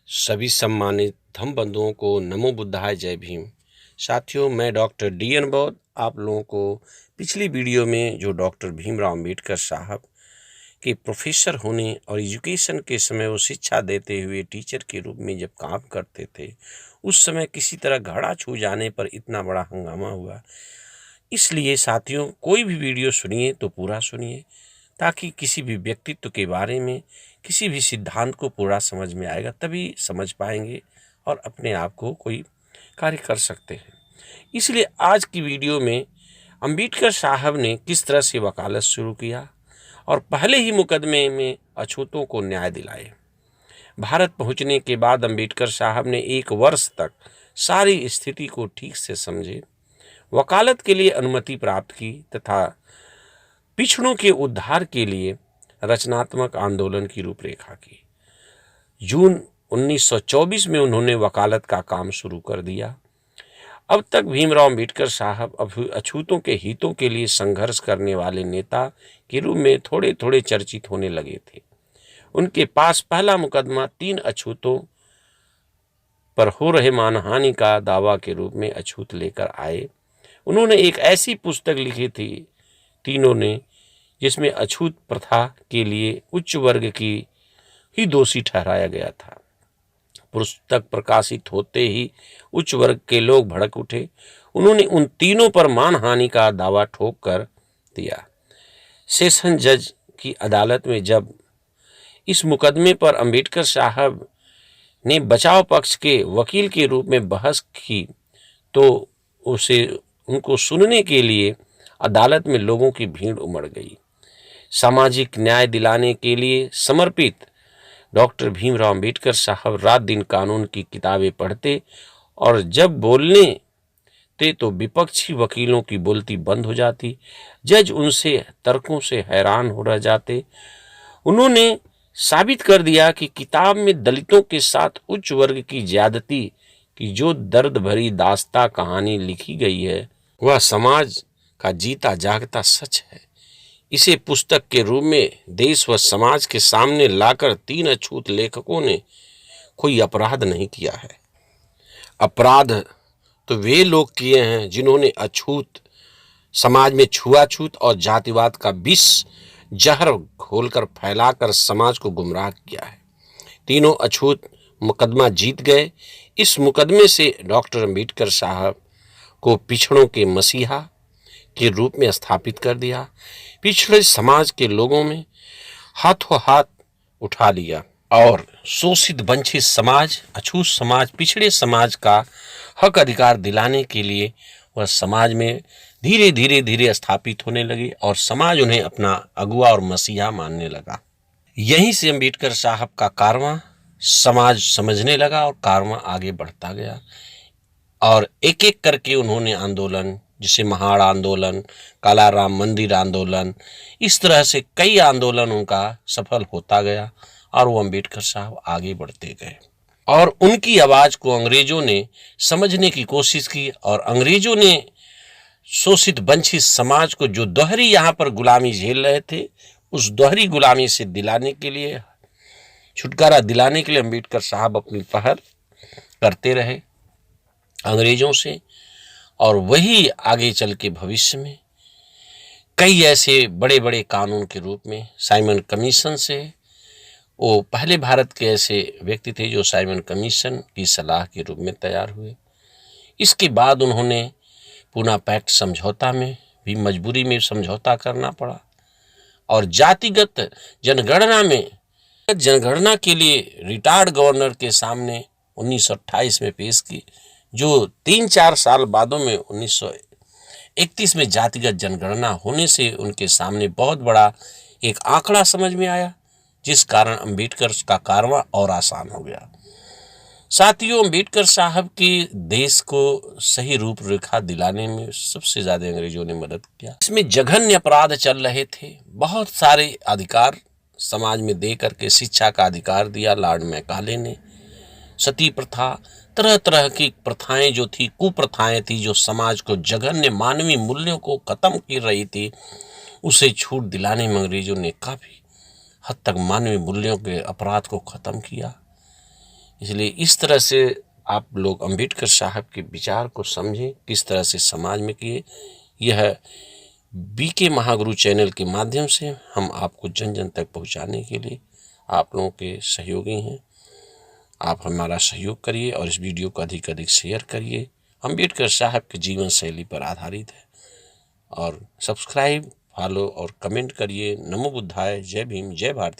सभी सम्मानित धम्म बंधुओं को नमो बुद्धाय, जय भीम। साथियों, मैं डॉक्टर डी.एन. बौद्ध आप लोगों को पिछली वीडियो में जो डॉक्टर भीमराव अंबेडकर साहब के प्रोफेसर होने और एजुकेशन के समय वो शिक्षा देते हुए टीचर के रूप में जब काम करते थे, उस समय किसी तरह घड़ा छू जाने पर इतना बड़ा हंगामा हुआ। इसलिए साथियों, कोई भी वीडियो सुनिए तो पूरा सुनिए, ताकि किसी भी व्यक्तित्व के बारे में, किसी भी सिद्धांत को पूरा समझ में आएगा, तभी समझ पाएंगे और अपने आप को कोई कार्य कर सकते हैं। इसलिए आज की वीडियो में अंबेडकर साहब ने किस तरह से वकालत शुरू किया और पहले ही मुकदमे में अछूतों को न्याय दिलाए। भारत पहुंचने के बाद अंबेडकर साहब ने 1 वर्ष तक सारी स्थिति को ठीक से समझे, वकालत के लिए अनुमति प्राप्त की तथा पिछड़ों के उद्धार के लिए रचनात्मक आंदोलन की रूपरेखा की। जून 1924 में उन्होंने वकालत का काम शुरू कर दिया। अब तक भीमराव अंबेडकर साहब अछूतों के हितों के लिए संघर्ष करने वाले नेता के रूप में थोड़े थोड़े चर्चित होने लगे थे। उनके पास पहला मुकदमा 3 अछूतों पर हो रहे मानहानि का दावा के रूप में अछूत लेकर आए। उन्होंने एक ऐसी पुस्तक लिखी थी तीनों ने, जिसमें अछूत प्रथा के लिए उच्च वर्ग की ही दोषी ठहराया गया था। पुस्तक प्रकाशित होते ही उच्च वर्ग के लोग भड़क उठे। उन्होंने उन तीनों पर मानहानि का दावा ठोक कर दिया। सेशन जज की अदालत में जब इस मुकदमे पर अंबेडकर साहब ने बचाव पक्ष के वकील के रूप में बहस की, तो उनको सुनने के लिए अदालत में लोगों की भीड़ उमड़ गई। सामाजिक न्याय दिलाने के लिए समर्पित डॉक्टर भीमराव अंबेडकर साहब रात दिन कानून की किताबें पढ़ते और जब बोलने थे तो विपक्षी वकीलों की बोलती बंद हो जाती। जज उनसे तर्कों से हैरान हो रह जाते। उन्होंने साबित कर दिया कि किताब में दलितों के साथ उच्च वर्ग की ज्यादती की जो दर्द भरी दास्तां कहानी लिखी गई है, वह समाज का जीता जागता सच है। इसे पुस्तक के रूप में देश व समाज के सामने लाकर 3 अछूत लेखकों ने कोई अपराध नहीं किया है। अपराध तो वे लोग किए हैं जिन्होंने अछूत समाज में छुआछूत और जातिवाद का विष जहर घोलकर फैलाकर समाज को गुमराह किया है। तीनों अछूत मुकदमा जीत गए। इस मुकदमे से डॉक्टर अंबेडकर साहब को पिछड़ों के मसीहा के रूप में स्थापित कर दिया। पिछड़े समाज के लोगों में हाथों हाथ उठा लिया और शोषित वंचित समाज, अछूत समाज, पिछड़े समाज का हक अधिकार दिलाने के लिए वह समाज में धीरे धीरे स्थापित होने लगे और समाज उन्हें अपना अगुआ और मसीहा मानने लगा। यहीं से अंबेडकर साहब का कारवां समाज समझने लगा और कारवां आगे बढ़ता गया और एक एक करके उन्होंने आंदोलन, जिसे महाड़ आंदोलन, काला राम मंदिर आंदोलन, इस तरह से कई आंदोलन उनका सफल होता गया और वो अंबेडकर साहब आगे बढ़ते गए और उनकी आवाज को अंग्रेजों ने समझने की कोशिश की और अंग्रेजों ने शोषित वंचित समाज को जो दोहरी यहाँ पर गुलामी झेल रहे थे, उस दोहरी गुलामी से दिलाने के लिए, छुटकारा दिलाने के लिए अंबेडकर साहब अपनी पहल करते रहे अंग्रेजों से। और वही आगे चल के भविष्य में कई ऐसे बड़े बड़े कानून के रूप में साइमन कमीशन से, वो पहले भारत के ऐसे व्यक्ति थे जो साइमन कमीशन की सलाह के रूप में तैयार हुए। इसके बाद उन्होंने पूना पैक्ट समझौता में भी मजबूरी में समझौता करना पड़ा और जातिगत जनगणना के लिए रिटायर्ड गवर्नर के सामने 1928 में पेश की, जो 3-4 साल बादों में 1931 में जातिगत जनगणना होने से उनके सामने बहुत बड़ा एक आंकड़ा समझ में आया, जिस कारण अंबेडकर का कारवां और आसान हो गया। साथियों, अंबेडकर साहब की देश को सही रूपरेखा दिलाने में सबसे ज्यादा अंग्रेजों ने मदद किया। इसमें जघन्य अपराध चल रहे थे, बहुत सारे अधिकार समाज में दे करके शिक्षा का अधिकार दिया लॉर्ड मैकाले ने। सती प्रथा, तरह तरह की प्रथाएं जो थी, कुप्रथाएं थी, जो समाज को जघन्य मानवीय मूल्यों को खत्म कर रही थी, उसे छूट दिलाने में अंग्रेजों ने काफी हद तक मानवीय मूल्यों के अपराध को खत्म किया। इसलिए इस तरह से आप लोग अम्बेडकर साहब के विचार को समझें, किस तरह से समाज में किए। यह बीके महागुरु चैनल के माध्यम से हम आपको जन जन तक पहुंचाने के लिए आप लोगों के सहयोगी हैं। आप हमारा सहयोग करिए और इस वीडियो को अधिक अधिक शेयर करिए। अम्बेडकर साहब के जीवन शैली पर आधारित है। और सब्सक्राइब, फॉलो और कमेंट करिए। नमो बुद्धाय, जय भीम, जय भारती।